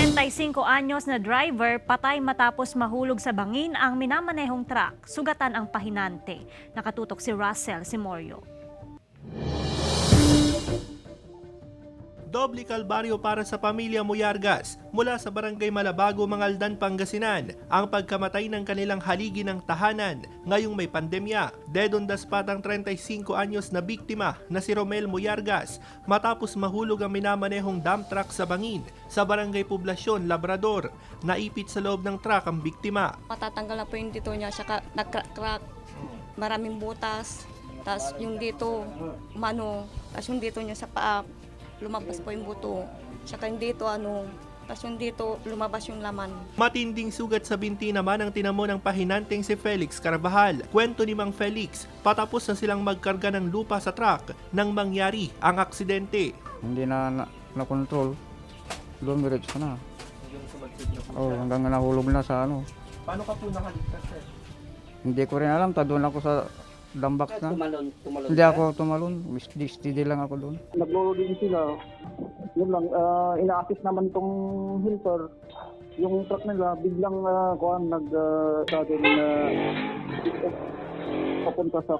35 anyos na driver patay matapos mahulog sa bangin ang minamanehong truck. Sugatan ang pahinante. Nakatutok si Russell Simorio. Doble kalbaryo para sa pamilya Muyargas mula sa barangay Malabago, Mangaldan, Pangasinan ang pagkamatay ng kanilang haligi ng tahanan ngayong may pandemya. Dedondas patang 35 anyos na biktima na si Romel Muyargas matapos mahulog ang minamanehong dump truck sa bangin sa barangay Poblasyon, Labrador. Naipit sa loob ng truck ang biktima. Matatanggal na po yung dito niya, saka nag-crack, maraming butas, tapos yung dito, tapos yung dito niya sa paa, lumabas po yung buto. Saka yung dito, tapos yung dito, lumabas yung laman. Matinding sugat sa binti naman ang tinamo ng pahinanteng si Felix Carvajal. Kwento ni Mang Felix, patapos na silang magkarga ng lupa sa truck nang mangyari ang aksidente. Hindi na-control. Lumiretso ka na. Hanggang nahulog na sa Paano ka po nakaligtas, sir? Hindi ko rin alam, doon ako sa dambak na. Tumalon Hindi ako tumalon, steady lang ako doon. Naglo-loading sila. Yun lang, ina-assist naman tong helper. Yung truck nila, biglang sudden papunta sa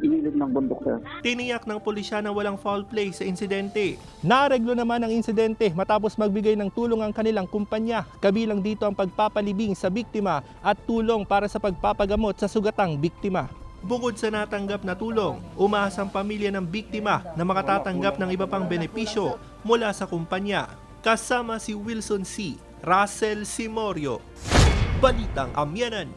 ililid ng bundok, sir. Tiniyak ng pulisya na walang foul play sa insidente. Naareglo naman ang insidente matapos magbigay ng tulong ang kanilang kumpanya. Kabilang dito ang pagpapalibing sa biktima at tulong para sa pagpapagamot sa sugatang biktima. Bukod sa natanggap na tulong, umaasa ang pamilya ng biktima na makatatanggap ng iba pang benepisyo mula sa kumpanya. Kasama si Wilson C. Russell Simorio. Balitang Amyanan.